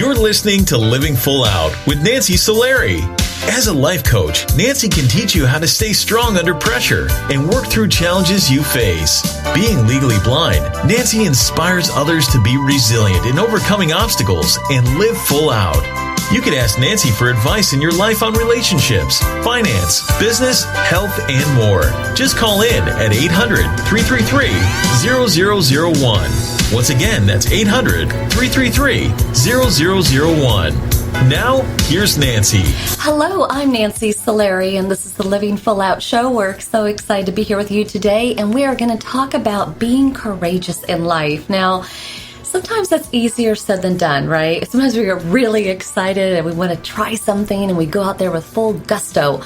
You're listening to Living Full Out with Nancy Solari. As a life coach, Nancy can teach you how to stay strong under pressure and work through challenges you face. Being legally blind, Nancy inspires others to be resilient in overcoming obstacles and live full out. You can ask Nancy for advice in your life on relationships, finance, business, health, and more. Just call in at 800-333-0001. Once again, that's 800-333-0001. Now, here's Nancy. Hello, I'm Nancy Solari, and this is the Living Full Out Show. We're so excited to be here with you today, and we are going to talk about being courageous in life. Now, sometimes that's easier said than done, right? Sometimes we get really excited and we want to try something and we go out there with full gusto.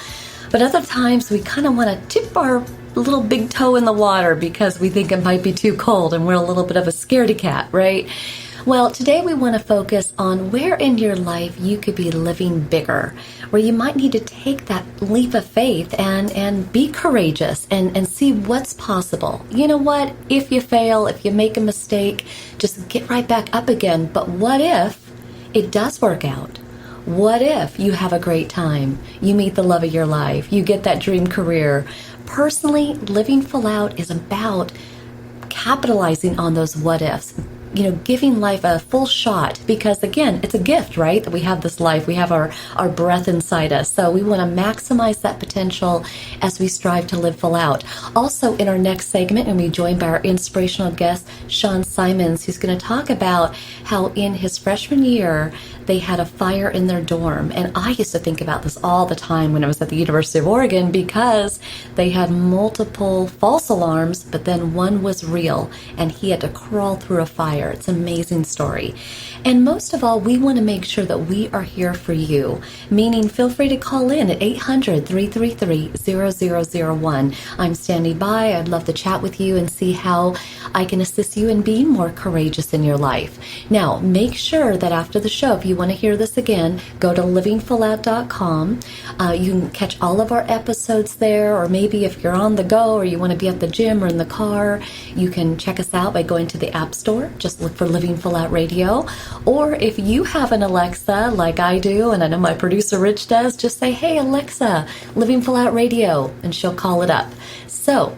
But other times we kind of want to dip our little big toe in the water because we think it might be too cold and we're a little bit of a scaredy cat, right? Well, today we want to focus on where in your life you could be living bigger, where you might need to take that leap of faith and be courageous and see what's possible. You know what? If you fail, if you make a mistake, just get right back up again. But what if it does work out? What if you have a great time? You meet the love of your life. You get that dream career. Personally, Living Full Out is about capitalizing on those what ifs. You know, giving life a full shot because, again, it's a gift, right? That we have this life. We have our breath inside us. So we want to maximize that potential as we strive to live full out. Also, in our next segment, and we're joined by our inspirational guest, Sean Simons, who's going to talk about how in his freshman year, they had a fire in their dorm. And I used to think about this all the time when I was at the University of Oregon because they had multiple false alarms, but then one was real, and he had to crawl through a fire. It's an amazing story. And most of all, we want to make sure that we are here for you, meaning feel free to call in at 800-333-0001. I'm standing by. I'd love to chat with you and see how I can assist you in being more courageous in your life. Now, make sure that after the show, if you want to hear this again, go to livingfullout.com. You can catch all of our episodes there, or maybe if you're on the go or you want to be at the gym or in the car, you can check us out by going to the App Store. Just look for Living Full Out Radio. Or if you have an Alexa like I do, and I know my producer Rich does, just say, "Hey Alexa, Living Full Out Radio," and she'll call it up. So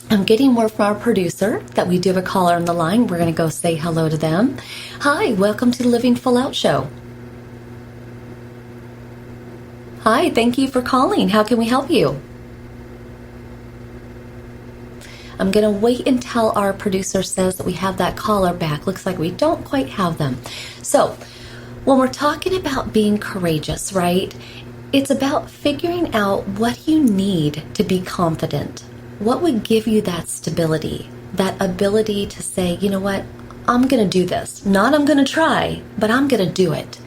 I'm getting word from our producer that we do have a caller on the line. We're going to go say hello to them. Hi, welcome to the Living Full Out Show. Hi, thank you for calling. How can we help you? I'm going to wait until our producer says that we have that caller back. Looks like we don't quite have them. So, when we're talking about being courageous, right, it's about figuring out what you need to be confident. What would give you that stability, that ability to say, you know what, I'm going to do this. Not I'm going to try, but I'm going to do it.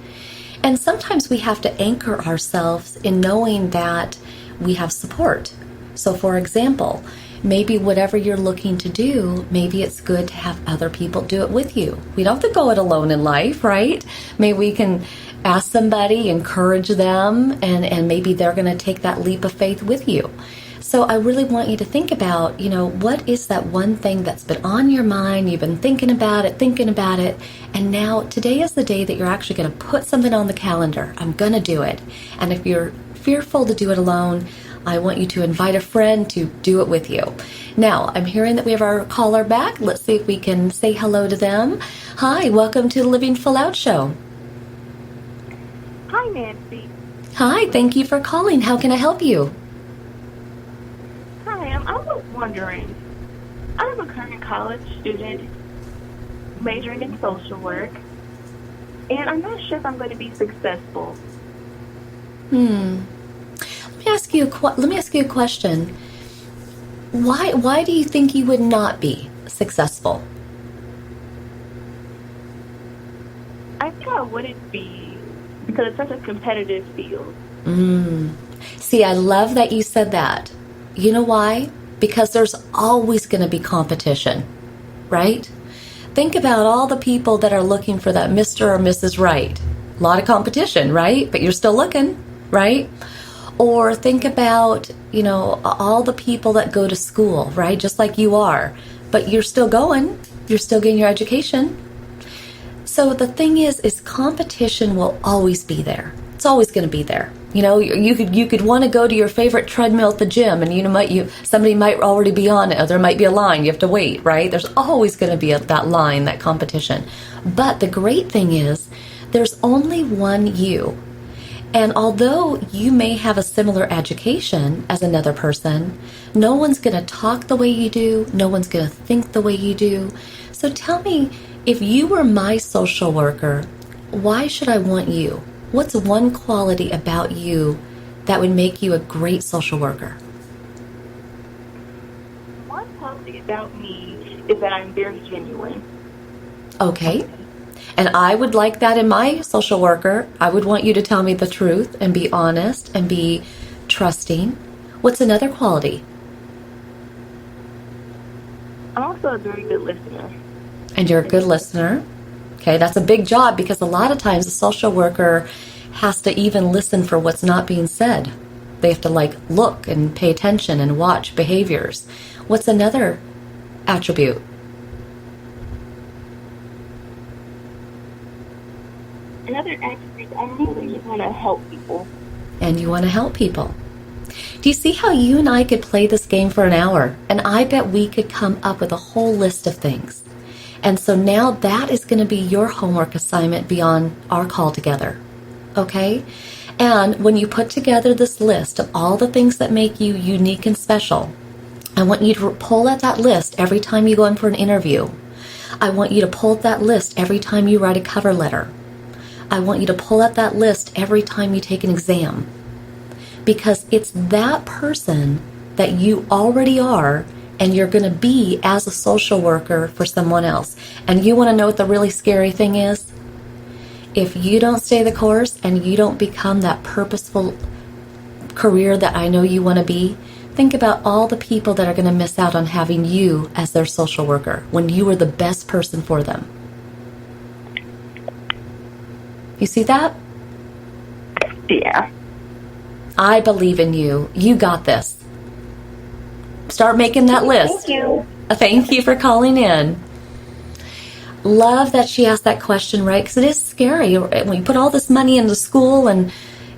And sometimes we have to anchor ourselves in knowing that we have support. So, for example, maybe whatever you're looking to do, maybe it's good to have other people do it with you. We don't have to go it alone in life, right? Maybe we can ask somebody, encourage them, and maybe they're going to take that leap of faith with you. So I really want you to think about, you know, what is that one thing that's been on your mind? You've been thinking about it, and now today is the day that you're actually going to put something on the calendar. I'm going to do it. And if you're fearful to do it alone, I want you to invite a friend to do it with you. Now, I'm hearing that we have our caller back. Let's see if we can say hello to them. Hi, welcome to the Living Full Out Show. Hi, Nancy. Hi, thank you for calling. How can I help you? Hi, I was wondering, I'm a current college student majoring in social work, and I'm not sure if I'm going to be successful. Let me ask you a question. Why do you think you would not be successful? I think I wouldn't be because it's such a competitive field. See, I love that you said that. You know why? Because there's always going to be competition, right? Think about all the people that are looking for that Mr. or Mrs. Right. A lot of competition, right? But you're still looking, right? Or think about, you know, all the people that go to school, right? Just like you are. But you're still going. You're still getting your education. So the thing is competition will always be there. It's always going to be there. You know, you could want to go to your favorite treadmill at the gym, and somebody might already be on it, or there might be a line. You have to wait, right? There's always going to be that line, that competition. But the great thing is, there's only one you. And although you may have a similar education as another person, no one's going to talk the way you do. No one's going to think the way you do. So tell me, if you were my social worker, why should I want you? What's one quality about you that would make you a great social worker? One quality about me is that I'm very genuine. Okay. And I would like that in my social worker. I would want you to tell me the truth and be honest and be trusting. What's another quality? I'm also a very good listener. And you're a good listener. Okay, that's a big job, because a lot of times a social worker has to even listen for what's not being said. They have to look and pay attention and watch behaviors. What's another attribute? Another attribute, I really want to help people. And you want to help people. Do you see how you and I could play this game for an hour? And I bet we could come up with a whole list of things. And so now that is going to be your homework assignment beyond our call together. Okay? And when you put together this list of all the things that make you unique and special, I want you to pull at that list every time you go in for an interview. I want you to pull at that list every time you write a cover letter. I want you to pull at that list every time you take an exam. Because it's that person that you already are, and you're going to be as a social worker for someone else. And you want to know what the really scary thing is? If you don't stay the course and you don't become that purposeful career that I know you want to be, think about all the people that are going to miss out on having you as their social worker when you were the best person for them. You see that? Yeah. I believe in you. You got this. Start making that list. Thank you. Thank you for calling in. Love that she asked that question, right? Because it is scary when you put all this money into school and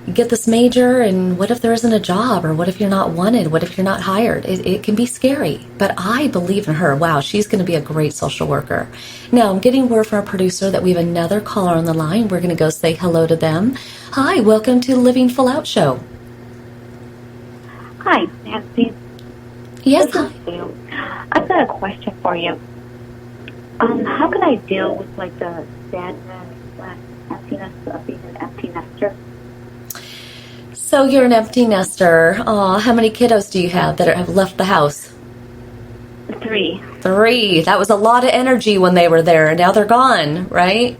you get this major, and what if there isn't a job, or what if you're not wanted? What if you're not hired? It can be scary, but I believe in her. Wow, she's going to be a great social worker. Now, I'm getting word from our producer that we have another caller on the line. We're going to go say hello to them. Hi, welcome to the Living Full Out Show. Hi, Nancy. Yes, This is Sue. I've got a question for you. How can I deal with the sadness, emptiness of being an empty nester? So you're an empty nester. Aw, how many kiddos do you have that have left the house? 3. 3. That was a lot of energy when they were there, and now they're gone, right?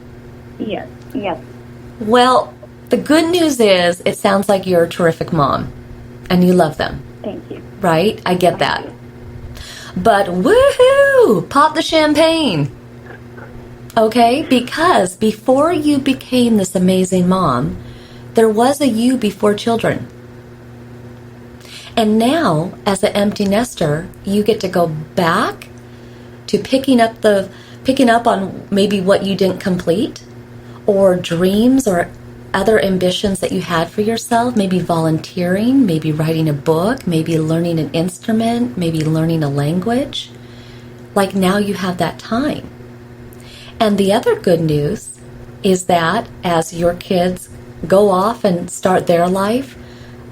Yes. Well, the good news is it sounds like you're a terrific mom, and you love them. Thank you. Right? I get that. But woohoo! Pop the champagne. Okay? Because before you became this amazing mom, there was a you before children. And now, as an empty nester, you get to go back to picking up on maybe what you didn't complete, or dreams or other ambitions that you had for yourself, maybe volunteering, maybe writing a book, maybe learning an instrument, maybe learning a language. Like now you have that time. And the other good news is that as your kids go off and start their life,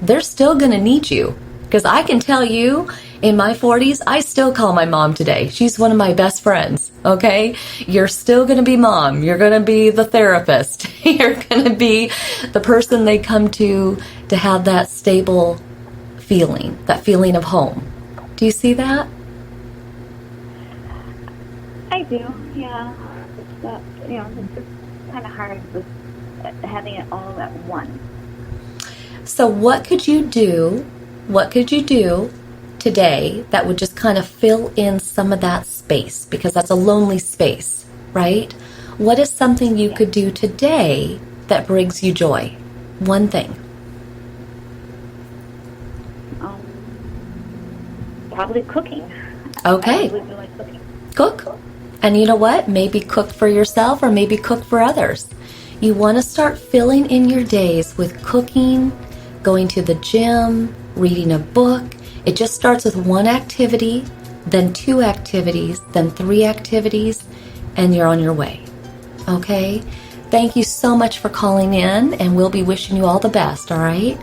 they're still going to need you. Because I can tell you, in my 40s, I still call my mom today. She's one of my best friends, okay? You're still going to be mom. You're going to be the therapist. You're going to be the person they come to have that stable feeling, that feeling of home. Do you see that? I do, yeah. It's just kind of hard with having it all at once. So what could you do today that would just kind of fill in some of that space? Because that's a lonely space, right? What is something you could do today that brings you joy? One thing. Probably cooking. Okay. I really like cooking. Cook. And you know what? Maybe cook for yourself or maybe cook for others. You want to start filling in your days with cooking, going to the gym, reading a book. It just starts with one activity, then 2 activities, then 3 activities, and you're on your way. Okay? Thank you so much for calling in, and we'll be wishing you all the best, all right?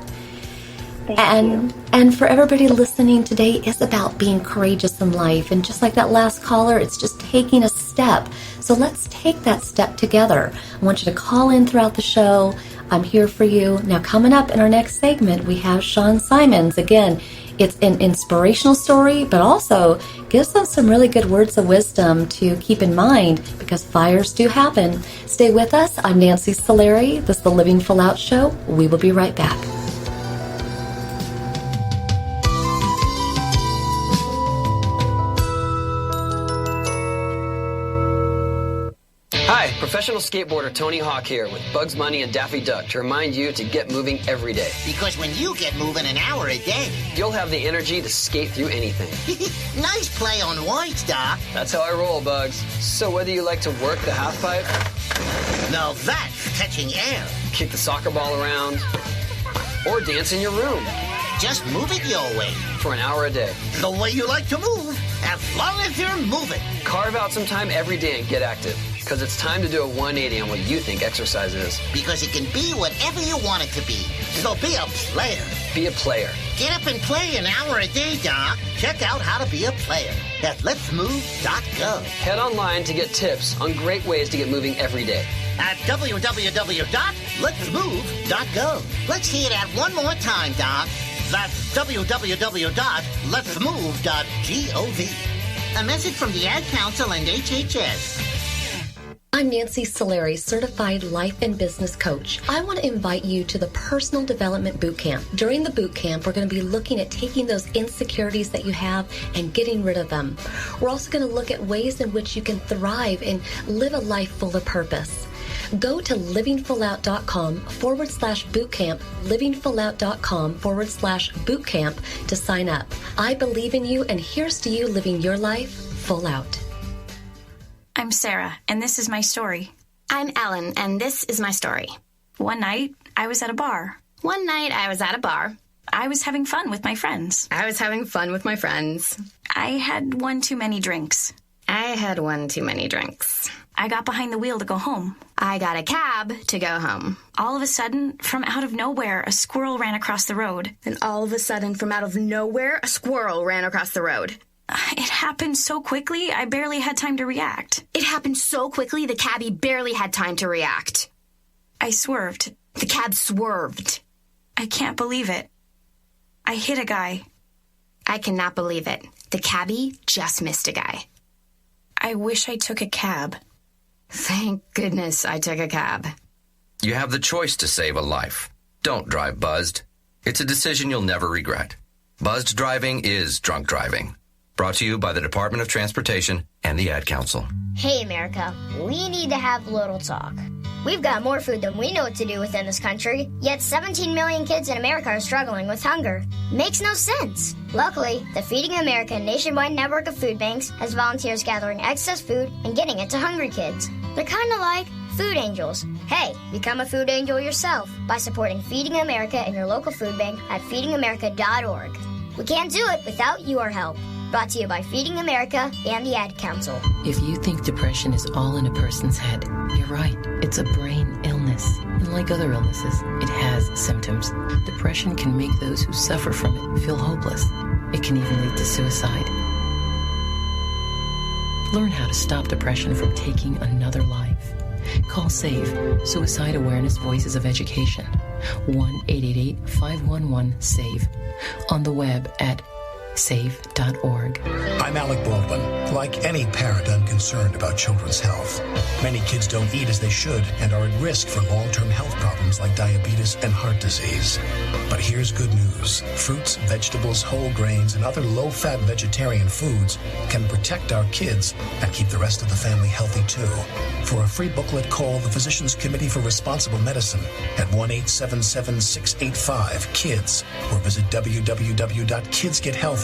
Thank you. And for everybody listening, today is about being courageous in life. And just like that last caller, it's just taking a step. So let's take that step together. I want you to call in throughout the show. I'm here for you. Now, coming up in our next segment, we have Sean Simons. Again, it's an inspirational story, but also gives us some really good words of wisdom to keep in mind because fires do happen. Stay with us. I'm Nancy Solari. This is the Living Full Out Show. We will be right back. Hi, professional skateboarder Tony Hawk here with Bugs Bunny and Daffy Duck to remind you to get moving every day. Because when you get moving an hour a day, You'll have the energy to skate through anything. nice play on words, Doc. That's how I roll, Bugs. So whether you like to work the half pipe, Now that's catching air. kick the soccer ball around, or dance in your room Just move it your way. for an hour a day. The way you like to move, as long as you're moving. Carve out some time every day and get active. Because it's time to do a 180 on what you think exercise is. Because it can be whatever you want it to be. So be a player. Be a player. Get up and play an hour a day, Doc. Check out how to be a player at letsmove.gov. Head online to get tips on great ways to get moving every day. At www.letsmove.gov. Let's hear that one more time, Doc. That's www.letsmove.gov. A message from the Ad Council and HHS. I'm Nancy Solari, Certified Life and Business Coach. I want to invite you to the Personal Development Boot Camp. During the boot camp, we're going to be looking at taking those insecurities that you have and getting rid of them. We're also going to look at ways in which you can thrive and live a life full of purpose. Go to livingfullout.com/bootcamp, livingfullout.com/bootcamp to sign up. I believe in you, and here's to you living your life full out. I'm Sarah, and this is my story. I'm Ellen, and this is my story. One night, I was at a bar. One night, I was at a bar. I was having fun with my friends. I was having fun with my friends. I had one too many drinks. I had one too many drinks. I got behind the wheel to go home. I got a cab to go home. All of a sudden, from out of nowhere, a squirrel ran across the road. And all of a sudden, from out of nowhere, a squirrel ran across the road. It happened so quickly, I barely had time to react. It happened so quickly, the cabbie barely had time to react. I swerved. The cab swerved. I can't believe it. I hit a guy. I cannot believe it. The cabbie just missed a guy. I wish I took a cab. Thank goodness I took a cab. You have the choice to save a life. Don't drive buzzed. It's a decision you'll never regret. Buzzed driving is drunk driving. Brought to you by the Department of Transportation and the Ad Council. Hey, America, we need to have a little talk. We've got more food than we know what to do with in this country, yet 17 million kids in America are struggling with hunger. Makes no sense. Luckily, the Feeding America nationwide network of food banks has volunteers gathering excess food and getting it to hungry kids. They're kind of like food angels. Hey, become a food angel yourself by supporting Feeding America in your local food bank at feedingamerica.org. We can't do it without your help. Brought to you by Feeding America and the Ad Council. If you think depression is all in a person's head, you're right. It's a brain illness. And like other illnesses, it has symptoms. Depression can make those who suffer from it feel hopeless. It can even lead to suicide. Learn how to stop depression from taking another life. Call SAVE, Suicide Awareness Voices of Education, 1-888-511-SAVE, on the web at save.org. I'm Alec Baldwin. Like any parent, I'm concerned about children's health. Many kids don't eat as they should and are at risk for long-term health problems like diabetes and heart disease. But here's good news. Fruits, vegetables, whole grains, and other low-fat vegetarian foods can protect our kids and keep the rest of the family healthy too. For a free booklet, call the Physicians Committee for Responsible Medicine at 1-877-685-KIDS or visit www.kidsgethealthy.org.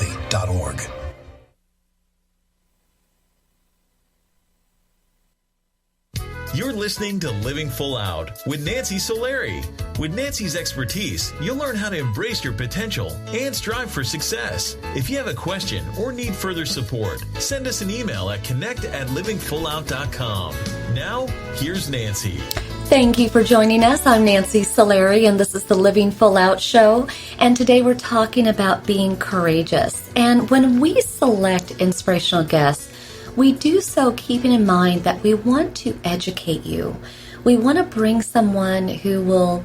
You're listening to Living Full Out with Nancy Solari. With Nancy's expertise, you'll learn how to embrace your potential and strive for success. If you have a question or need further support, send us an email at connect@livingfullout.com. Now, here's Nancy. Thank you for joining us. I'm Nancy Solari, and this is the Living Full Out Show. And today we're talking about being courageous. And when we select inspirational guests, we do so keeping in mind that we want to educate you. We want to bring someone who will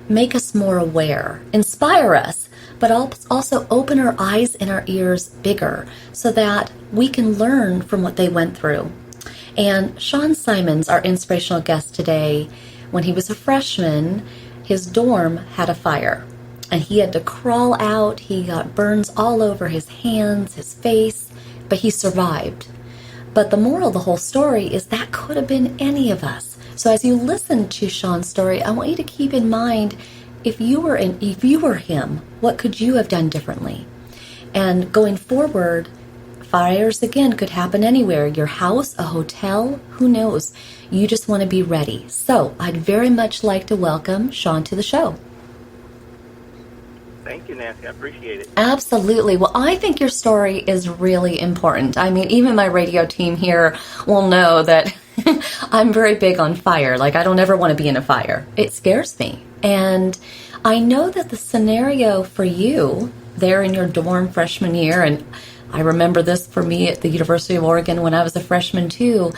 make us more aware, inspire us, but also open our eyes and our ears bigger so that we can learn from what they went through. And Sean Simons, our inspirational guest today, when he was a freshman, his dorm had a fire. And he had to crawl out. He got burns all over his hands, his face, but he survived. But the moral of the whole story is that could have been any of us. So as you listen to Sean's story, I want you to keep in mind, if you were him, what could you have done differently? And going forward, fires again could happen anywhere. Your house, a hotel, who knows? You just want to be ready. So I'd very much like to welcome Sean to the show. Thank you, Nancy. I appreciate it. Absolutely. Well, I think your story is really important. I mean, even my radio team here will know that I'm very big on fire. Like, I don't ever want to be in a fire. It scares me. And I know that the scenario for you there in your dorm freshman year, and I remember this for me at the University of Oregon when I was a freshman too,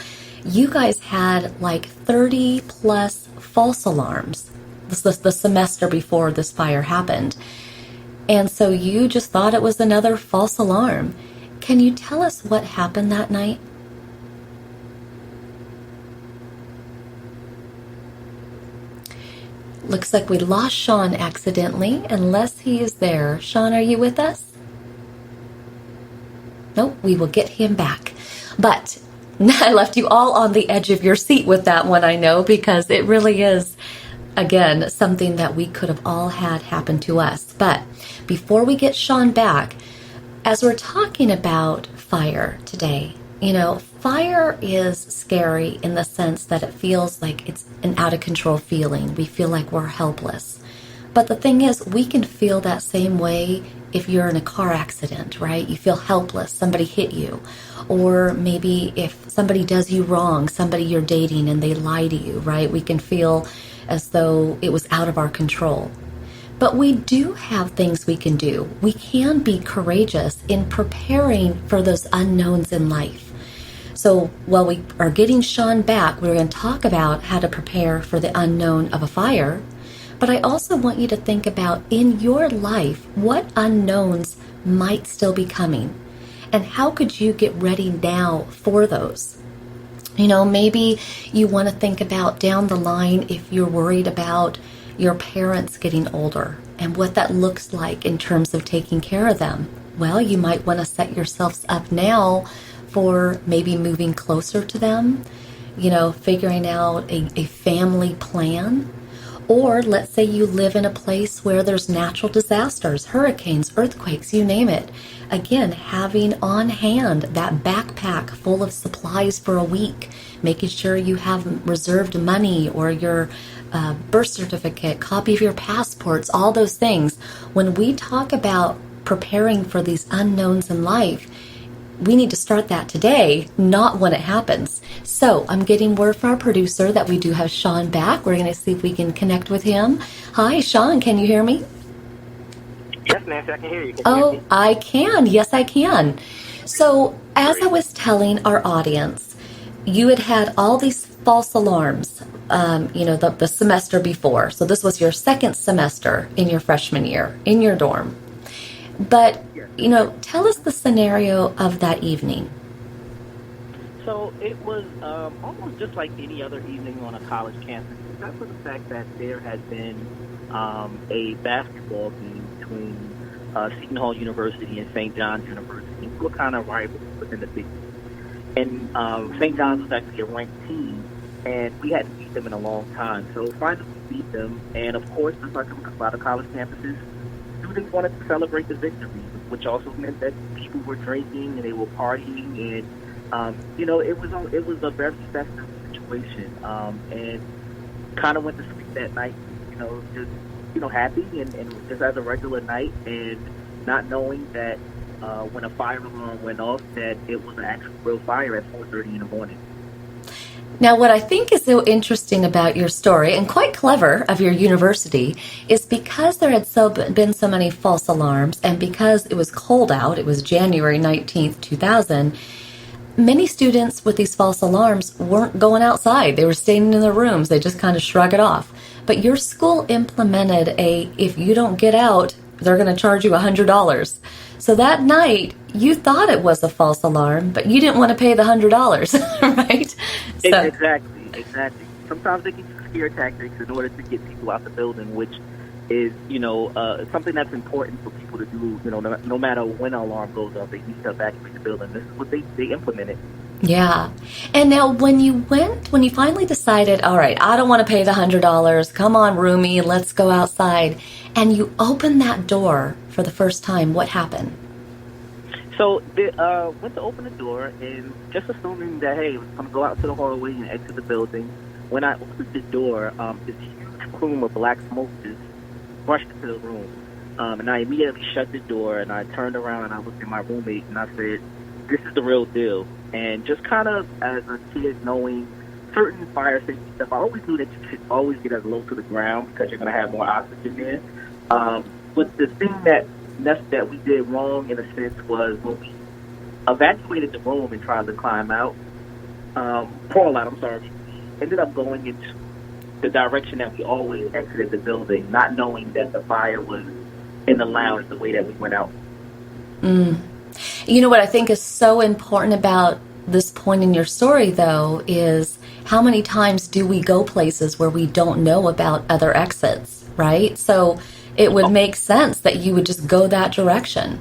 you guys had like 30 plus false alarms. This was the semester before this fire happened. And so you just thought it was another false alarm. Can you tell us what happened that night? Looks like we lost Sean accidentally, unless he is there. Sean, are you with us? Nope, we will get him back. But I left you all on the edge of your seat with that one, I know, because it really is, again, something that we could have all had happen to us. But before we get Sean back, as we're talking about fire today, you know, fire is scary in the sense that it feels like it's an out-of-control feeling. We feel like we're helpless. But the thing is, we can feel that same way if you're in a car accident, right? You feel helpless, somebody hit you. Or maybe if somebody does you wrong, somebody you're dating and they lie to you, right? We can feel as though it was out of our control. But we do have things we can do. We can be courageous in preparing for those unknowns in life. So while we are getting Sean back, we're going to talk about how to prepare for the unknown of a fire. But I also want you to think about, in your life, what unknowns might still be coming? And how could you get ready now for those? You know, maybe you want to think about down the line if you're worried about your parents getting older and what that looks like in terms of taking care of them. Well, you might want to set yourselves up now for maybe moving closer to them, you know, figuring out a family plan. Or let's say you live in a place where there's natural disasters, hurricanes, earthquakes, you name it. Again, having on hand that backpack full of supplies for a week, making sure you have reserved money or your birth certificate, copy of your passports, all those things. When we talk about preparing for these unknowns in life, we need to start that today, not when it happens. So I'm getting word from our producer that we do have Sean back. We're going to see if we can connect with him. Hi, Sean, can you hear me? Yes, Nancy, I can hear you. Can you hear me? I can. Yes, I can. So as I was telling our audience, you had all these false alarms, you know, the semester before. So this was your second semester in your freshman year in your dorm. But you know, tell us the scenario of that evening. So it was almost just like any other evening on a college campus, except for the fact that there had been a basketball game between Seton Hall University and St. John's University, who were kind of rivals within the Big East. And St. John's was actually a ranked team, and we hadn't beat them in a long time. So finally we beat them, and of course, just like a lot of college campuses, students wanted to celebrate the victory, which also meant that people were drinking and they were partying, and you know, it was a very festive situation. situation, and kind of went to sleep that night, just happy and just as a regular night, and not knowing that when a fire alarm went off, that it was an actual real fire at 4:30 in the morning. Now, what I think is so interesting about your story, and quite clever of your university, is because there had been so many false alarms, and because it was cold out, it was January 19th, 2000, many students with these false alarms weren't going outside. They were staying in their rooms. They just kind of shrug it off. But your school implemented if you don't get out, they're going to charge you $100. So that night, you thought it was a false alarm, but you didn't want to pay the $100, right? So, Exactly. Sometimes they can use scare tactics in order to get people out the building, which is, something that's important for people to do. No matter when an alarm goes off, they need to evacuate the building. This is what they implemented. Yeah. And now when you finally decided, all right, I don't want to pay the $100, come on, roomie, let's go outside, and you opened that door for the first time, what happened? So went to open the door, and just assuming that, hey, I'm going to go out to the hallway and exit the building. When I opened the door, this huge plume of black smoke just rushed into the room. And I immediately shut the door, and I turned around and I looked at my roommate, and I said, this is the real deal. And just kind of as a kid, knowing certain fire safety stuff, I always knew that you should always get as low to the ground because you're going to have more oxygen there. But the thing that we did wrong, in a sense, was when we evacuated the room and tried to climb out, ended up going into the direction that we always exited the building, not knowing that the fire was in the lounge the way that we went out. You know what I think is so important about this point in your story, though, is how many times do we go places where we don't know about other exits, right? So it would make sense that you would just go that direction.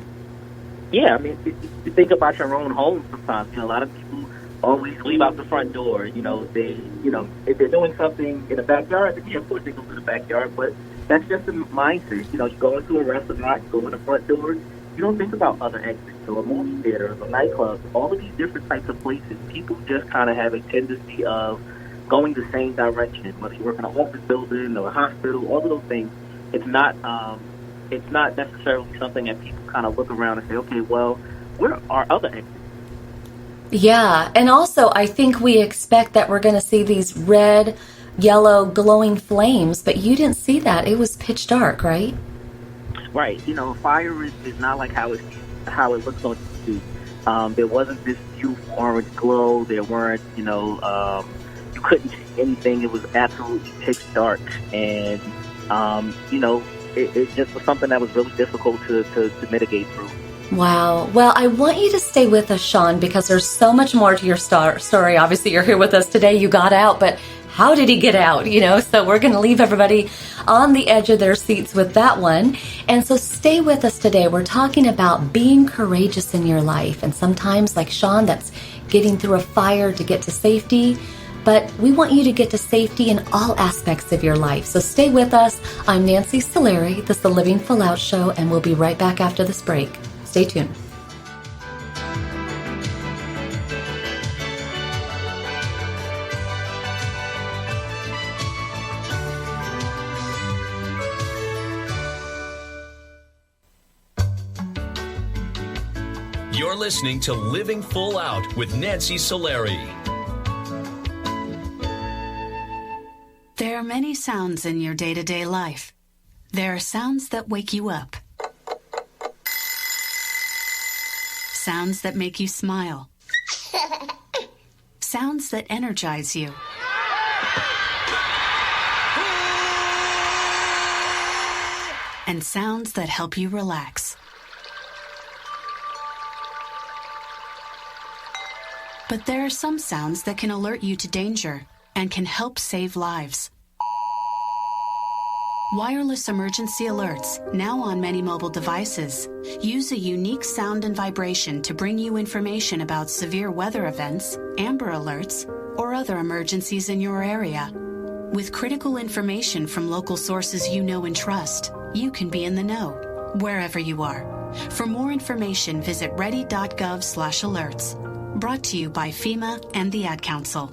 Yeah, I mean, you think about your own home sometimes. A lot of people always leave out the front door. If they're doing something in the backyard, then of course they go to the backyard. But that's just a mindset. You go into a restaurant, you go in the front door. You don't think about other exits, or movie theaters, or nightclubs, all of these different types of places. People just kind of have a tendency of going the same direction, whether you work in an office building or a hospital, all of those things. It's not necessarily something that people kind of look around and say, okay, well, where are other exits? Yeah, and also I think we expect that we're going to see these red, yellow, glowing flames, but you didn't see that. It was pitch dark, right? Right. Fire is not like how it looks on TV. There wasn't this beautiful orange glow. There weren't, you couldn't see anything. It was absolutely pitch dark. And, it just was something that was really difficult to mitigate through. Wow. Well, I want you to stay with us, Sean, because there's so much more to your story. Obviously, you're here with us today. You got out, but how did he get out? So we're going to leave everybody on the edge of their seats with that one. And so stay with us today. We're talking about being courageous in your life. And sometimes, like Sean, that's getting through a fire to get to safety. But we want you to get to safety in all aspects of your life. So stay with us. I'm Nancy Solari. This is the Living Full Out Show, and we'll be right back after this break. Stay tuned. You're listening to Living Full Out with Nancy Solari. There are many sounds in your day-to-day life. There are sounds that wake you up. Sounds that make you smile. Sounds that energize you. And sounds that help you relax. But there are some sounds that can alert you to danger and can help save lives. Wireless emergency alerts, now on many mobile devices, use a unique sound and vibration to bring you information about severe weather events, Amber Alerts, or other emergencies in your area. With critical information from local sources you know and trust, you can be in the know, wherever you are. For more information, visit ready.gov/alerts. Brought to you by FEMA and the Ad Council.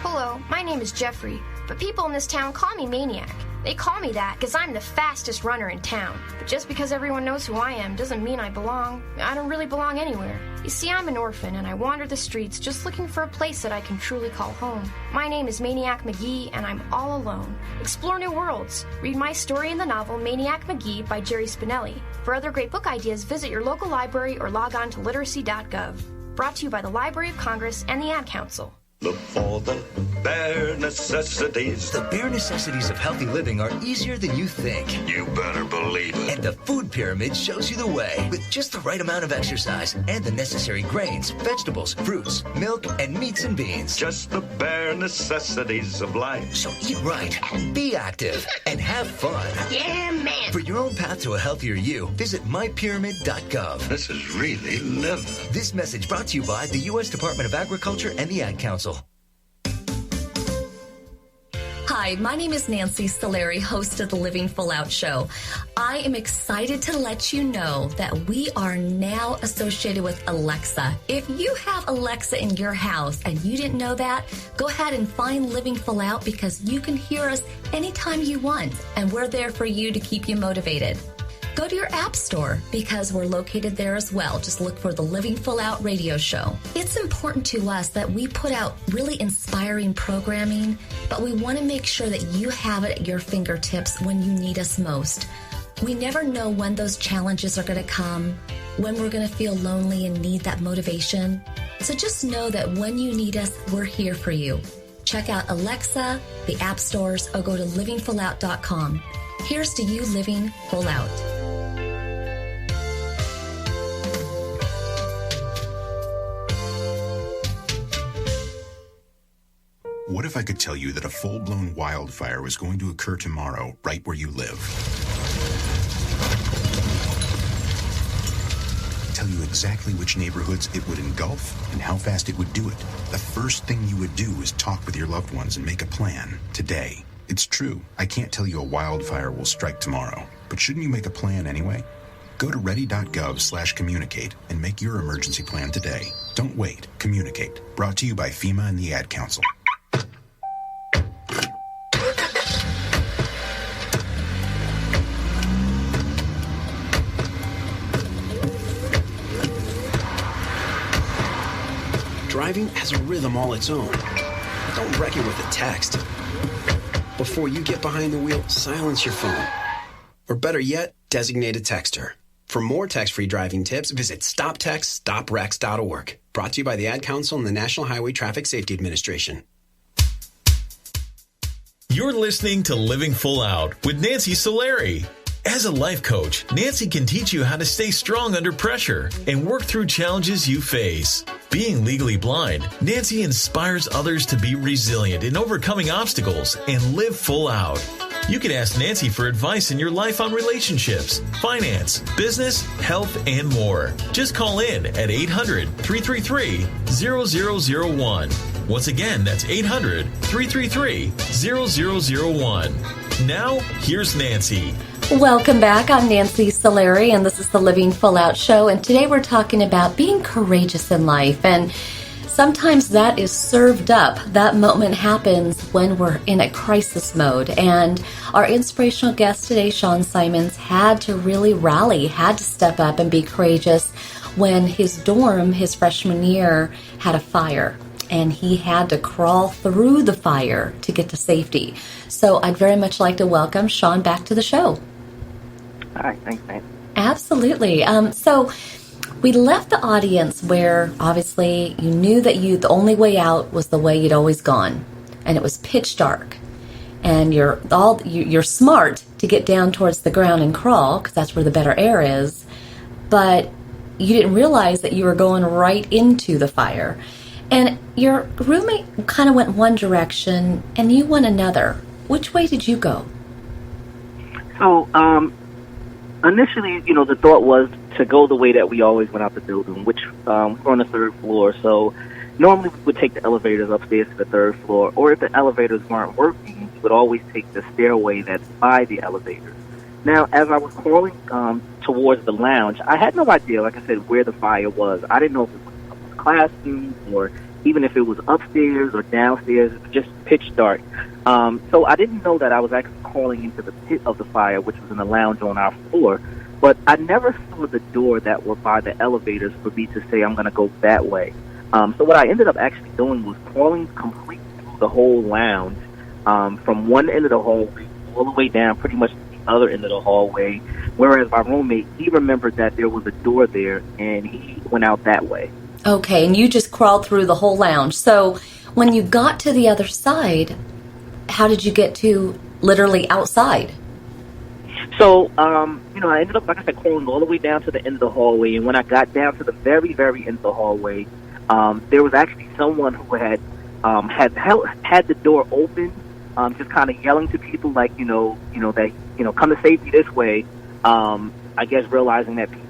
Hello, my name is Jeffrey, but people in this town call me Maniac. They call me that because I'm the fastest runner in town. But just because everyone knows who I am doesn't mean I belong. I don't really belong anywhere. You see, I'm an orphan and I wander the streets just looking for a place that I can truly call home. My name is Maniac McGee and I'm all alone. Explore new worlds. Read my story in the novel Maniac McGee by Jerry Spinelli. For other great book ideas, visit your local library or log on to literacy.gov. Brought to you by the Library of Congress and the Ad Council. Look for the bare necessities. The bare necessities of healthy living are easier than you think. You better believe it. And the food pyramid shows you the way. With just the right amount of exercise and the necessary grains, vegetables, fruits, milk, and meats and beans. Just the bare necessities of life. So eat right, be active, and have fun. Yeah, man. For your own path to a healthier you, visit mypyramid.gov. This is really living. This message brought to you by the U.S. Department of Agriculture and the Ad Council. Hi, my name is Nancy Solari, host of the Living Full Out Show. I am excited to let you know that we are now associated with Alexa. If you have Alexa in your house and you didn't know that, go ahead and find Living Full Out because you can hear us anytime you want, and we're there for you to keep you motivated. Go to your app store because we're located there as well. Just look for the Living Full Out radio show. It's important to us that we put out really inspiring programming, but we want to make sure that you have it at your fingertips when you need us most. We never know when those challenges are going to come, when we're going to feel lonely and need that motivation. So just know that when you need us, we're here for you. Check out Alexa, the app stores, or go to livingfullout.com. Here's to you living full out. What if I could tell you that a full-blown wildfire was going to occur tomorrow right where you live? Tell you exactly which neighborhoods it would engulf and how fast it would do it. The first thing you would do is talk with your loved ones and make a plan today. It's true, I can't tell you a wildfire will strike tomorrow, but shouldn't you make a plan anyway? Go to ready.gov/communicate and make your emergency plan today. Don't wait, communicate. Brought to you by FEMA and the Ad Council. Driving has a rhythm all its own. Don't wreck it with a text. Before you get behind the wheel, silence your phone. Or better yet, designate a texter. For more text-free driving tips, visit stoptextstoprex.org. Brought to you by the Ad Council and the National Highway Traffic Safety Administration. You're listening to Living Full Out with Nancy Solari. As a life coach, Nancy can teach you how to stay strong under pressure and work through challenges you face. Being legally blind, Nancy inspires others to be resilient in overcoming obstacles and live full out. You can ask Nancy for advice in your life on relationships, finance, business, health, and more. Just call in at 800-333-0001. Once again, that's 800-333-0001. Now, here's Nancy. Welcome back. I'm Nancy Solari, and this is the Living Full Out Show. And today we're talking about being courageous in life. And sometimes that is served up. That moment happens when we're in a crisis mode. And our inspirational guest today, Sean Simons, had to really rally, had to step up and be courageous when his dorm, his freshman year, had a fire. And he had to crawl through the fire to get to safety. So I'd very much like to welcome Sean back to the show. Hi, thanks, man. Absolutely. So we left the audience where obviously you knew that the only way out was the way you'd always gone, and it was pitch dark. And you're smart to get down towards the ground and crawl because that's where the better air is, but you didn't realize that you were going right into the fire. And your roommate kind of went one direction, and you went another. Which way did you go? So, initially, the thought was to go the way that we always went out the building, which we're on the third floor. So, normally we would take the elevators upstairs to the third floor, or if the elevators weren't working, we would always take the stairway that's by the elevators. Now, as I was crawling towards the lounge, I had no idea, like I said, where the fire was. I didn't know if it was a classroom or even if it was upstairs or downstairs, just pitch dark. So I didn't know that I was actually crawling into the pit of the fire, which was in the lounge on our floor. But I never saw the door that were by the elevators for me to say I'm going to go that way. So what I ended up actually doing was crawling completely through the whole lounge, from one end of the hallway all the way down pretty much to the other end of the hallway, whereas my roommate, he remembered that there was a door there, and he went out that way. Okay, and you just crawled through the whole lounge. So when you got to the other side, how did you get to literally outside? So, I ended up, like I said, crawling all the way down to the end of the hallway, and when I got down to the very, very end of the hallway, there was actually someone who had the door open, just kind of yelling to people like, come to save me this way. I guess realizing that people,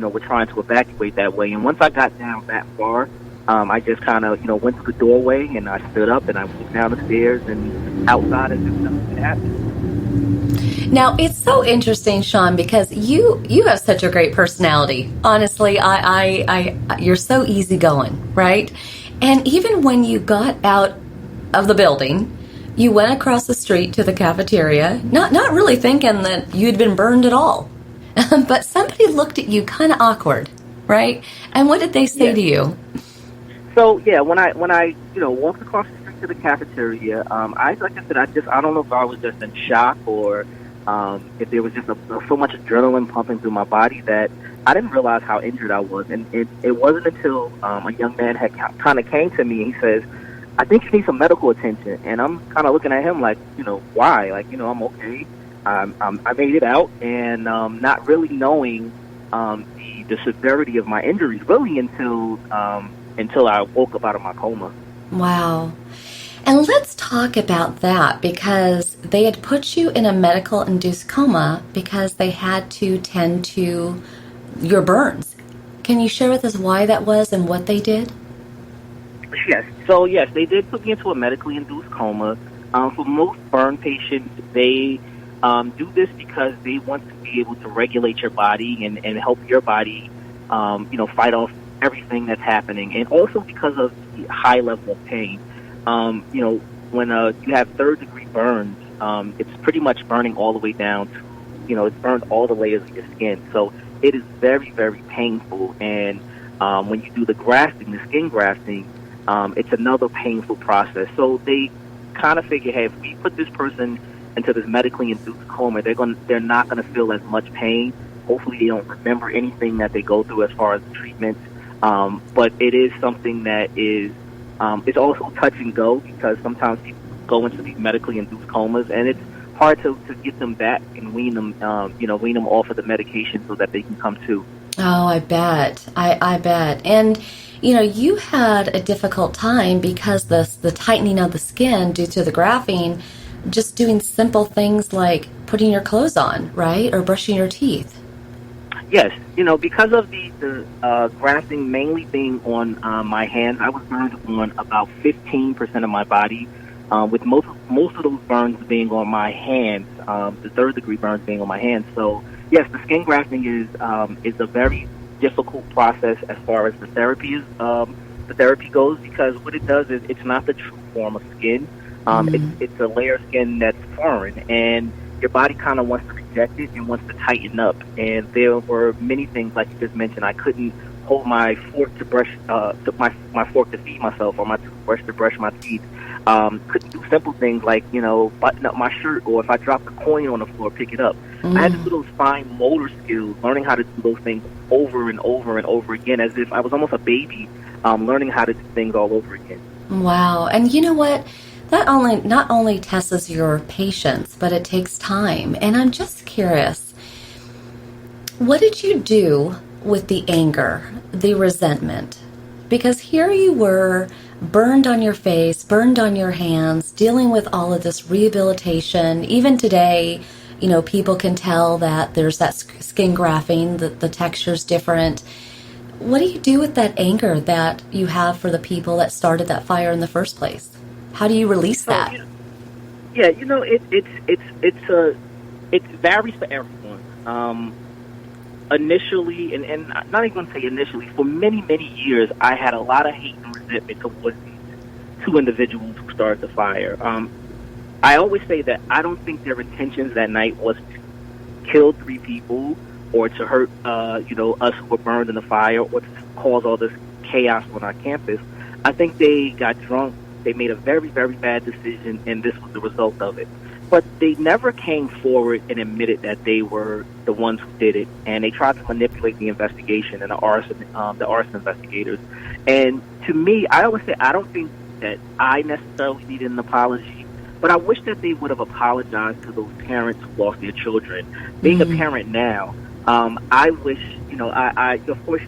were trying to evacuate that way. And once I got down that far, I just kind of, went to the doorway and I stood up and I walked down the stairs and outside and just nothing happened. Now, it's so interesting, Sean, because you have such a great personality. Honestly, you're so easygoing, right? And even when you got out of the building, you went across the street to the cafeteria, not really thinking that you'd been burned at all. But somebody looked at you kind of awkward, right? And what did they say to you? So, when I walked across the street to the cafeteria, I don't know if I was just in shock or if there was just so much adrenaline pumping through my body that I didn't realize how injured I was. And it wasn't until a young man had kind of came to me and he says, I think you need some medical attention. And I'm kind of looking at him like, why? Like, I'm okay. I made it out, and not really knowing the severity of my injuries really until I woke up out of my coma. Wow. And let's talk about that, because they had put you in a medical-induced coma because they had to tend to your burns. Can you share with us why that was and what they did? Yes. So, yes, they did put me into a medically induced coma. For most burn patients, they do this because they want to be able to regulate your body and help your body, fight off everything that's happening. And also because of the high level of pain. When you have third-degree burns, it's pretty much burning all the way down to, it's burned all the layers of your skin. So it is very, very painful. And when you do the grafting, the skin grafting, it's another painful process. So they kind of figure, hey, if we put this person into this medically induced coma, they're not going to feel as much pain. Hopefully they don't remember anything that they go through as far as the treatment. But it is something that is it's also touch and go, because sometimes people go into these medically induced comas, and it's hard to get them back and wean them off of the medication so that they can come to. Oh, I bet. I bet. And, you had a difficult time because the tightening of the skin due to the grafting, just doing simple things like putting your clothes on, right? Or brushing your teeth. Yes, because of the grafting mainly being on my hands, I was burned on about 15% of my body, with most of those burns being on my hands, the third-degree burns being on my hands. So, yes, the skin grafting is a very difficult process as far as the therapy goes, because what it does is it's not the true form of skin. It's a layer of skin that's foreign, and your body kind of wants to reject it and wants to tighten up. And there were many things, like you just mentioned. I couldn't hold my fork to brush, my fork to feed myself, or my toothbrush to brush my teeth. Couldn't do simple things like, button up my shirt, or if I dropped a coin on the floor, pick it up. I had to do those fine motor skills, learning how to do those things over and over and over again, as if I was almost a baby, learning how to do things all over again. Wow. And you know what? That not only tests your patience, but it takes time. And I'm just curious, what did you do with the anger, the resentment? Because here you were, burned on your face, burned on your hands, dealing with all of this rehabilitation. Even today, people can tell that there's that skin grafting, the texture's different. What do you do with that anger that you have for the people that started that fire in the first place? How do you release that? It varies for everyone. Initially, and not even going to say initially, for many, many years, I had a lot of hate and resentment resentment towards these two individuals who started the fire. I always say that I don't think their intentions that night was to kill 3 people or to hurt, us who were burned in the fire or to cause all this chaos on our campus. I think they got drunk. They made a very, very bad decision, and this was the result of it. But they never came forward and admitted that they were the ones who did it, and they tried to manipulate the investigation and the arson investigators. And to me, I always say I don't think that I necessarily needed an apology, but I wish that they would have apologized to those parents who lost their children. Being a parent now, I wish, I of course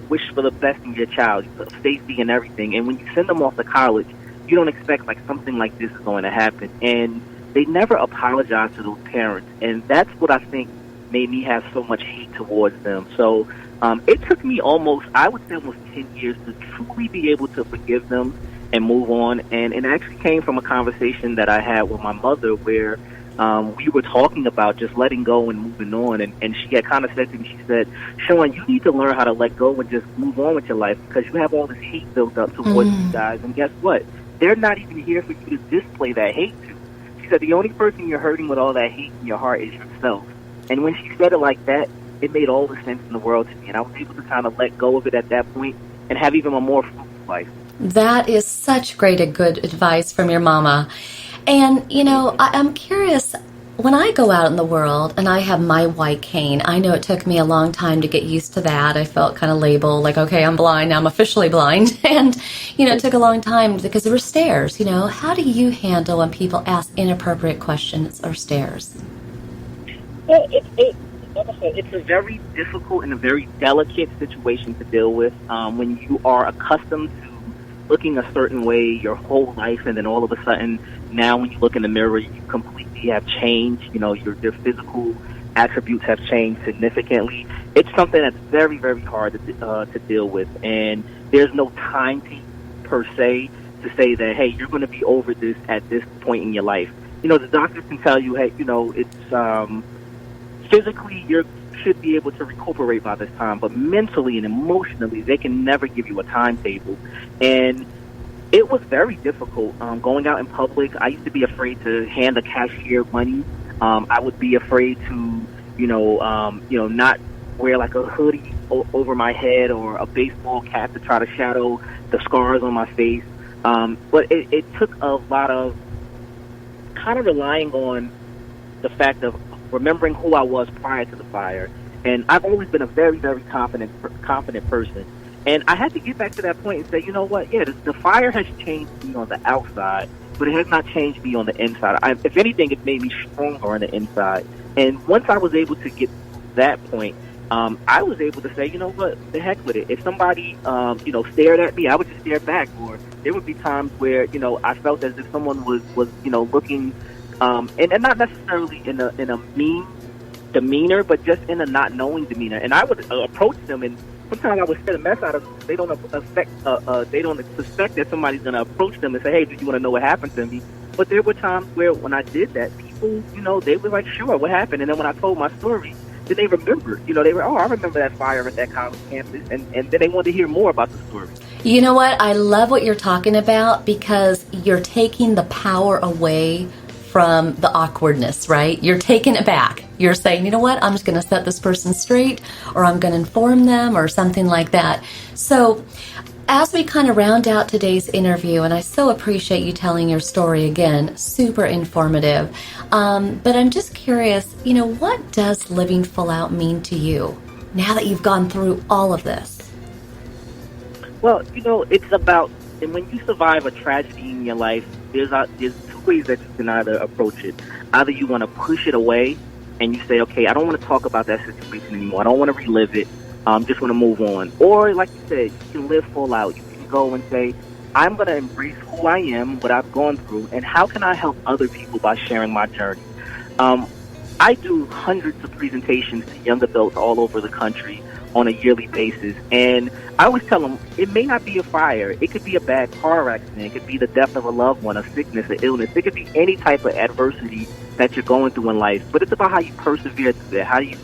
wish for the best in your child, safety and everything. And when you send them off to college, you don't expect like something like this is going to happen. And they never apologized to those parents. And that's what I think made me have so much hate towards them. So it took me almost 10 years to truly be able to forgive them and move on. And it actually came from a conversation that I had with my mother where we were talking about just letting go and moving on. And she had kind of said to me, she said, Sean, you need to learn how to let go and just move on with your life because you have all this hate built up towards these guys. And guess what? They're not even here for you to display that hate to. She said, the only person you're hurting with all that hate in your heart is yourself. And when she said it like that, it made all the sense in the world to me. And I was able to kind of let go of it at that point and have even a more fruitful life. That is such good advice from your mama. And, I'm curious, when I go out in the world and I have my white cane, I know it took me a long time to get used to that. I felt kind of labeled like, okay, I'm blind, now I'm officially blind. And, it took a long time because there were stares. How do you handle when people ask inappropriate questions or stares? Well, it's a very difficult and a very delicate situation to deal with when you are accustomed to looking a certain way your whole life, and then all of a sudden, now when you look in the mirror, you completely have changed. Your physical attributes have changed significantly. It's something that's very, very hard to deal with, and there's no time per se to say that, hey, you're going to be over this at this point in your life. The doctors can tell you, hey, it's physically you should be able to recuperate by this time, but mentally and emotionally, they can never give you a timetable. And it was very difficult going out in public. I used to be afraid to hand a cashier money. I would be afraid to, not wear like a hoodie over my head or a baseball cap to try to shadow the scars on my face. But it took a lot of kind of relying on the fact of remembering who I was prior to the fire. And I've always been a very, very confident person. And I had to get back to that point and say, you know what? Yeah, the fire has changed me on the outside, but it has not changed me on the inside. If anything, it made me stronger on the inside. And once I was able to get to that point, I was able to say, you know what? The heck with it. If somebody, stared at me, I would just stare back. Or there would be times where, I felt as if someone was looking, and not necessarily in a mean demeanor, but just in a not knowing demeanor. And I would approach them, and sometimes I would set a mess out of them. They don't suspect that somebody's going to approach them and say, hey, do you want to know what happened to me? But there were times where when I did that, people, they were like, sure, what happened? And then when I told my story, then they remembered. They were, I remember that fire at that college campus. And then they wanted to hear more about the story. You know what? I love what you're talking about because you're taking the power away from the awkwardness, right? You're taking it back. You're saying, you know what? I'm just going to set this person straight, or I'm going to inform them, or something like that. So as we kind of round out today's interview, and I so appreciate you telling your story again, super informative. But I'm just curious, what does living full out mean to you now that you've gone through all of this? Well, it's about, and when you survive a tragedy in your life, there's two ways that you can either approach it. Either you want to push it away and you say, okay, I don't want to talk about that situation anymore. I don't want to relive it. Just want to move on. Or, like you said, you can live full out. You can go and say, I'm going to embrace who I am, what I've gone through, and how can I help other people by sharing my journey? I do hundreds of presentations to young adults all over the country on a yearly basis. And I always tell them, it may not be a fire. It could be a bad car accident. It could be the death of a loved one, a sickness, an illness. It could be any type of adversity that you're going through in life. But it's about how you persevere through that, how you,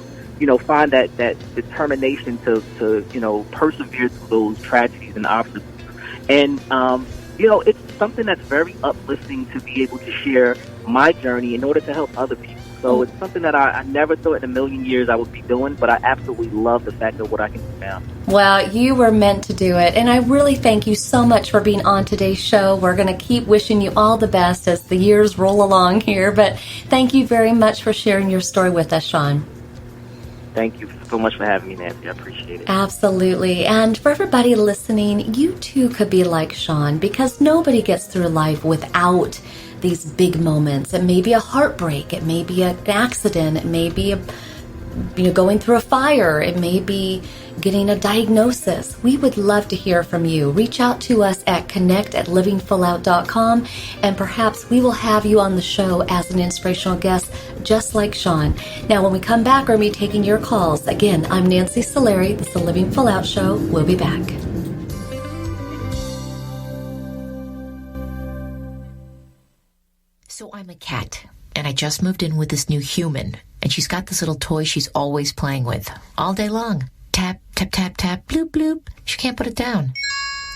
find that determination to persevere through those tragedies and obstacles. And, it's something that's very uplifting to be able to share my journey in order to help other people. So it's something that I never thought in a million years I would be doing, but I absolutely love the fact of what I can do now. Well, you were meant to do it, and I really thank you so much for being on today's show. We're going to keep wishing you all the best as the years roll along here, but thank you very much for sharing your story with us, Sean. Thank you so much for having me, Nancy. I appreciate it. Absolutely. And for everybody listening, you too could be like Sean, because nobody gets through life without these big moments. It may be a heartbreak. It may be an accident. It may be going through a fire. It may be getting a diagnosis. We would love to hear from you. Reach out to us at connect@livingfullout.com, and perhaps we will have you on the show as an inspirational guest, just like Sean. Now, when we come back, we're going to be taking your calls. Again, I'm Nancy Solari. This is the Living Full Out Show. We'll be back. So I'm a cat, and I just moved in with this new human, and she's got this little toy she's always playing with, all day long. Tap, tap, tap, tap, bloop, bloop. She can't put it down.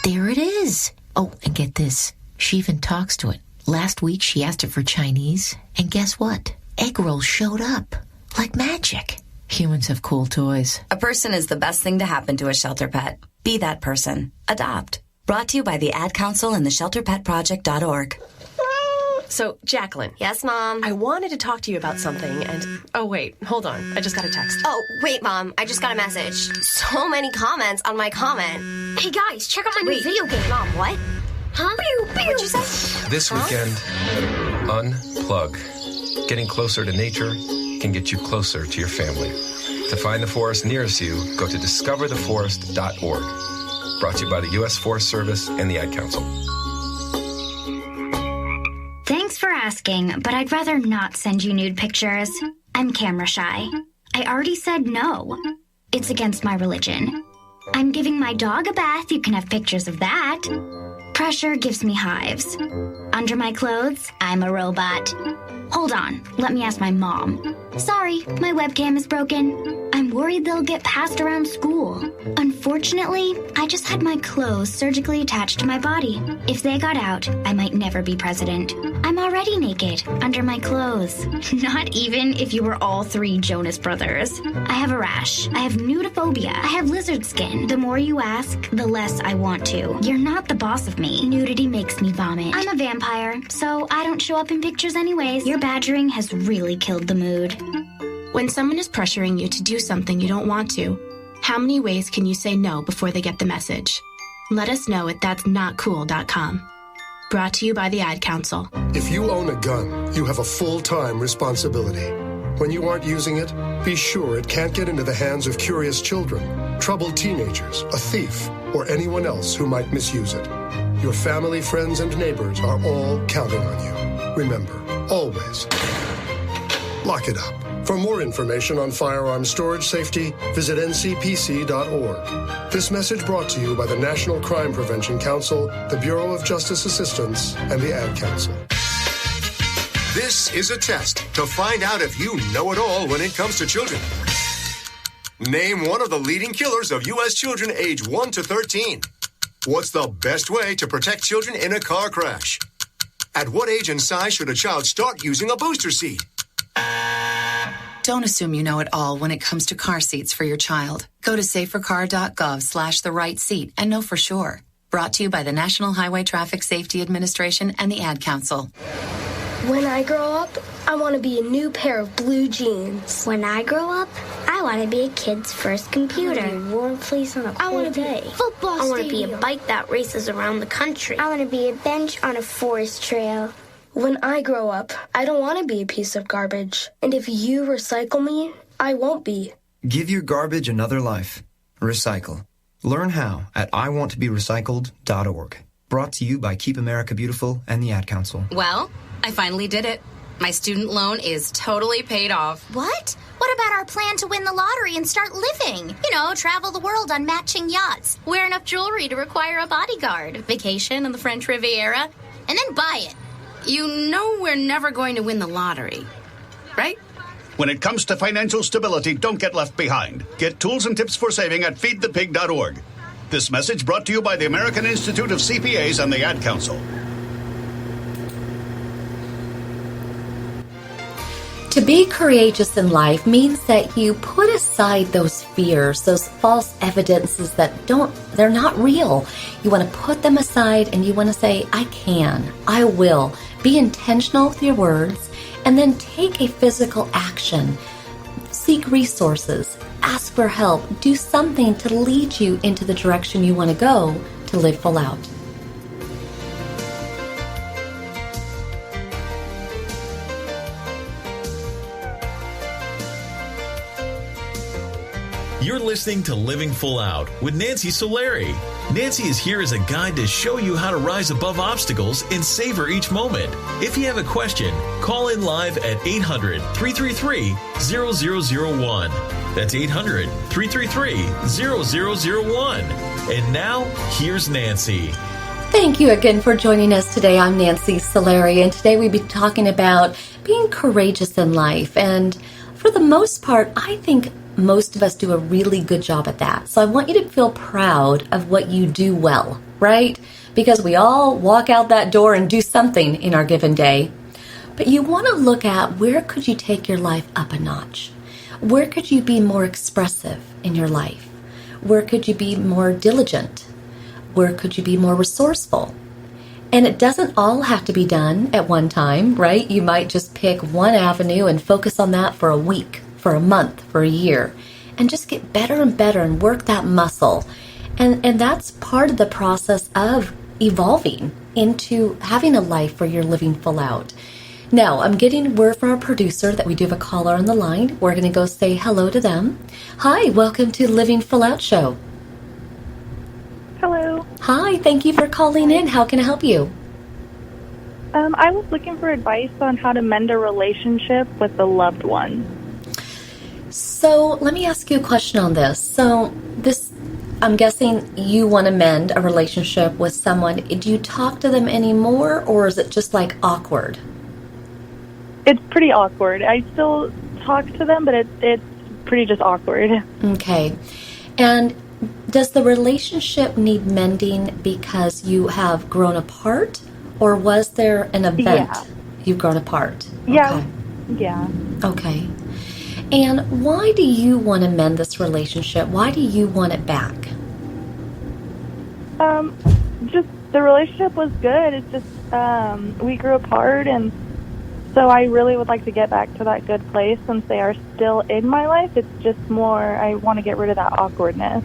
There it is. Oh, and get this. She even talks to it. Last week, she asked it for Chinese, and guess what? Egg rolls showed up. Like magic. Humans have cool toys. A person is the best thing to happen to a shelter pet. Be that person. Adopt. Brought to you by the Ad Council and the ShelterPetProject.org. So, Jacqueline. Yes, Mom? I wanted to talk to you about something, and... Oh, wait. Hold on. I just got a text. Oh, wait, Mom. I just got a message. So many comments on my comment. Hey, guys, check out my new video game. Mom, what? Huh? What'd you say? This weekend, unplug. Getting closer to nature can get you closer to your family. To find the forest nearest you, go to discovertheforest.org. Brought to you by the U.S. Forest Service and the Ad Council. Thanks for asking, but I'd rather not send you nude pictures. I'm camera shy. I already said no. It's against my religion. I'm giving my dog a bath. You can have pictures of that. Pressure gives me hives. Under my clothes, I'm a robot. Hold on, let me ask my mom. Sorry, my webcam is broken. I'm worried they'll get passed around school. Unfortunately, I just had my clothes surgically attached to my body. If they got out, I might never be president. I'm already naked, under my clothes. Not even if you were all three Jonas Brothers. I have a rash. I have nudophobia. I have lizard skin. The more you ask, the less I want to. You're not the boss of me. Nudity makes me vomit. I'm a vampire, so I don't show up in pictures anyways. Your badgering has really killed the mood. When someone is pressuring you to do something you don't want to, how many ways can you say no before they get the message? Let us know at that'snotcool.com. Brought to you by the Ad Council. If you own a gun, you have a full-time responsibility. When you aren't using it, be sure it can't get into the hands of curious children, troubled teenagers, a thief, or anyone else who might misuse it. Your family, friends, and neighbors are all counting on you. Remember, always, lock it up. For more information on firearms storage safety, visit ncpc.org. This message brought to you by the National Crime Prevention Council, the Bureau of Justice Assistance, and the Ad Council. This is a test to find out if you know it all when it comes to children. Name one of the leading killers of U.S. children age 1 to 13. What's the best way to protect children in a car crash? At what age and size should a child start using a booster seat? Don't assume you know it all when it comes to car seats for your child. Go to safercar.gov/the-right-seat and know for sure. Brought to you by the National Highway Traffic Safety Administration and the Ad Council. When I grow up, I want to be a new pair of blue jeans. When I grow up, I want to be a kid's first computer. I want to be a warm place on a cold day. Football I want to be a bike that races around the country. I want to be a bench on a forest trail. When I grow up, I don't want to be a piece of garbage. And if you recycle me, I won't be. Give your garbage another life. Recycle. Learn how at iwanttoberecycled.org. Brought to you by Keep America Beautiful and the Ad Council. Well, I finally did it. My student loan is totally paid off. What? What about our plan to win the lottery and start living? You know, travel the world on matching yachts, wear enough jewelry to require a bodyguard, vacation on the French Riviera, and then buy it. You know we're never going to win the lottery, right? When it comes to financial stability, don't get left behind. Get tools and tips for saving at feedthepig.org. This message brought to you by the American Institute of CPAs and the Ad Council. To be courageous in life means that you put aside those fears, those false evidences that they're not real. You want to put them aside and you want to say, I can, I will. Be intentional with your words and then take a physical action. Seek resources, ask for help, do something to lead you into the direction you want to go to live full out. You're listening to Living Full Out with Nancy Solari. Nancy is here as a guide to show you how to rise above obstacles and savor each moment. If you have a question, call in live at 800-333-0001. That's 800-333-0001. And now, here's Nancy. Thank you again for joining us today. I'm Nancy Solari, and today we'll be talking about being courageous in life. And for the most part, I think most of us do a really good job at that. So I want you to feel proud of what you do well, right? Because we all walk out that door and do something in our given day. But you want to look at where could you take your life up a notch? Where could you be more expressive in your life? Where could you be more diligent? Where could you be more resourceful? And it doesn't all have to be done at one time, right? You might just pick one avenue and focus on that for a week, for a month, for a year, and just get better and better and work that muscle. And that's part of the process of evolving into having a life where you're living full out. Now, I'm getting word from our producer that we do have a caller on the line. We're going to go say hello to them. Hi, welcome to Living Full Out Show. Hello. Hi, thank you for calling in. How can I help you? I was looking for advice on how to mend a relationship with a loved one. So let me ask you a question on this. So I'm guessing you want to mend a relationship with someone. Do you talk to them anymore, or is it just like awkward? It's pretty awkward. I still talk to them, but it's pretty just awkward. Okay. And does the relationship need mending because you have grown apart, or was there an event you've grown apart? Yeah. Okay. Yeah. Okay. And why do you want to mend this relationship? Why do you want it back? Just the relationship was good. It's just we grew apart, and so I really would like to get back to that good place since they are still in my life. It's just more I want to get rid of that awkwardness.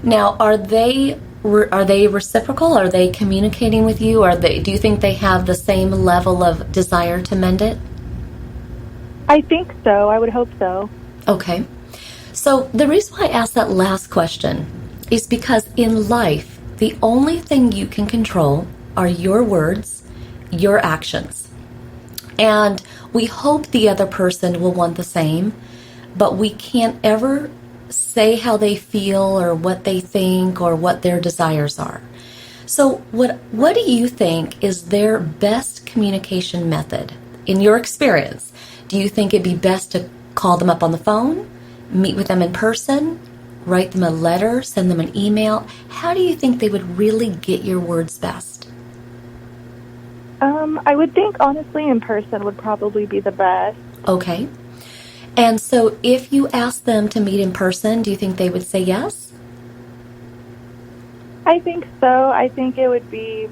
Now, are they reciprocal? Are they communicating with you? Do you think they have the same level of desire to mend it? I think so. I would hope so. Okay. So the reason why I asked that last question is because in life, the only thing you can control are your words, your actions. And we hope the other person will want the same, but we can't ever say how they feel or what they think or what their desires are. So what do you think is their best communication method in your experience? Do you think it'd be best to call them up on the phone, meet with them in person, write them a letter, send them an email? How do you think they would really get your words best? I would think, honestly, in person would probably be the best. Okay. And so if you asked them to meet in person, do you think they would say yes? I think so. I think they would do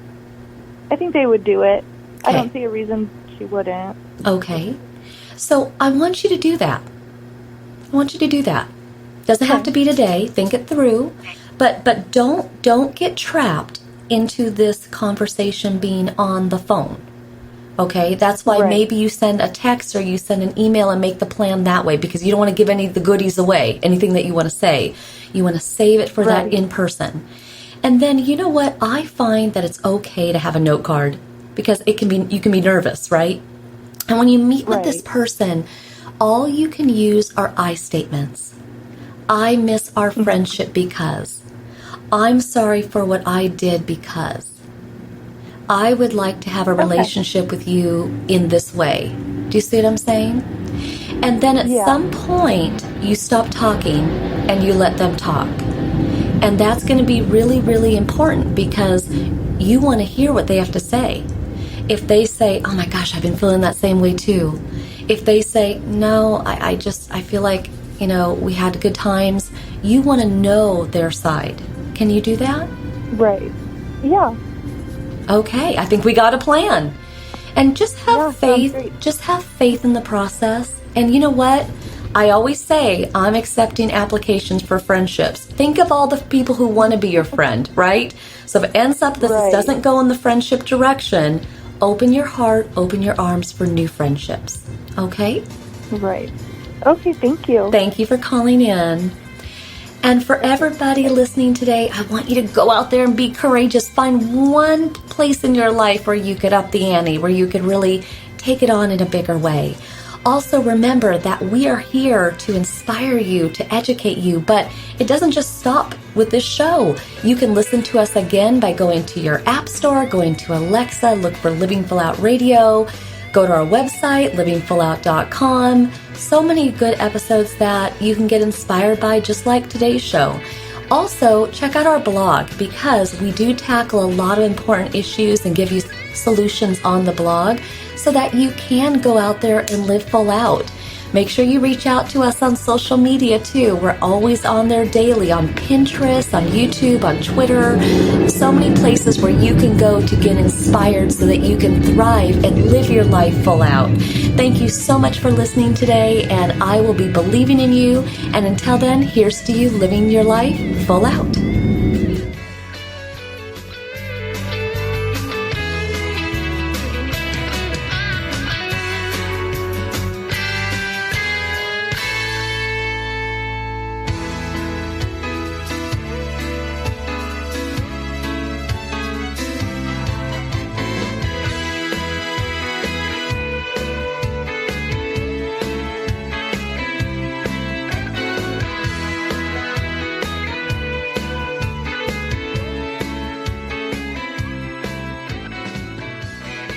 it. Okay. I don't see a reason she wouldn't. Okay. So I want you to do that. Doesn't have to be today. Think it through. But don't get trapped into this conversation being on the phone. Okay? That's why maybe you send a text or you send an email and make the plan that way, because you don't want to give any of the goodies away, anything that you want to say. You want to save it for that in person. And then, you know what? I find that it's okay to have a note card because you can be nervous, right? And when you meet with this person, all you can use are I statements. I miss our friendship because. I'm sorry for what I did because. I would like to have a relationship with you in this way. Do you see what I'm saying? And then at some point, you stop talking and you let them talk. And that's going to be really, really important because you want to hear what they have to say. If they say, oh my gosh, I've been feeling that same way too. If they say, no, I feel like, we had good times. You want to know their side. Can you do that? Right. Yeah. Okay, I think we got a plan. And just have faith. Just have faith in the process. And you know what? I always say I'm accepting applications for friendships. Think of all the people who want to be your friend, right? So if it ends up that this doesn't go in the friendship direction, open your heart, open your arms for new friendships. Okay? Right. Okay, thank you. Thank you for calling in. And for everybody listening today, I want you to go out there and be courageous. Find one place in your life where you could up the ante, where you could really take it on in a bigger way. Also, remember that we are here to inspire you, to educate you, but it doesn't just stop with this show. You can listen to us again by going to your app store, going to Alexa, look for Living Full Out Radio, go to our website, livingfullout.com. So many good episodes that you can get inspired by, just like today's show. Also, check out our blog because we do tackle a lot of important issues and give you solutions on the blog so that you can go out there and live full out. Make sure you reach out to us on social media too. We're always on there daily on Pinterest, on YouTube, on Twitter. So many places where you can go to get inspired so that you can thrive and live your life full out. Thank you so much for listening today, and I will be believing in you. And until then, here's to you living your life full out.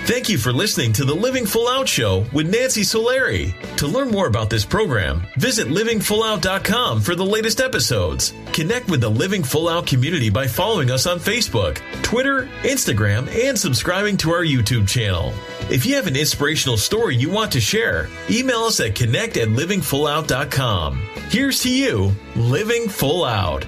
Thank you for listening to the Living Full Out Show with Nancy Solari. To learn more about this program, visit livingfullout.com for the latest episodes. Connect with the Living Full Out community by following us on Facebook, Twitter, Instagram, and subscribing to our YouTube channel. If you have an inspirational story you want to share, email us at connect@livingfullout.com. Here's to you, living full out.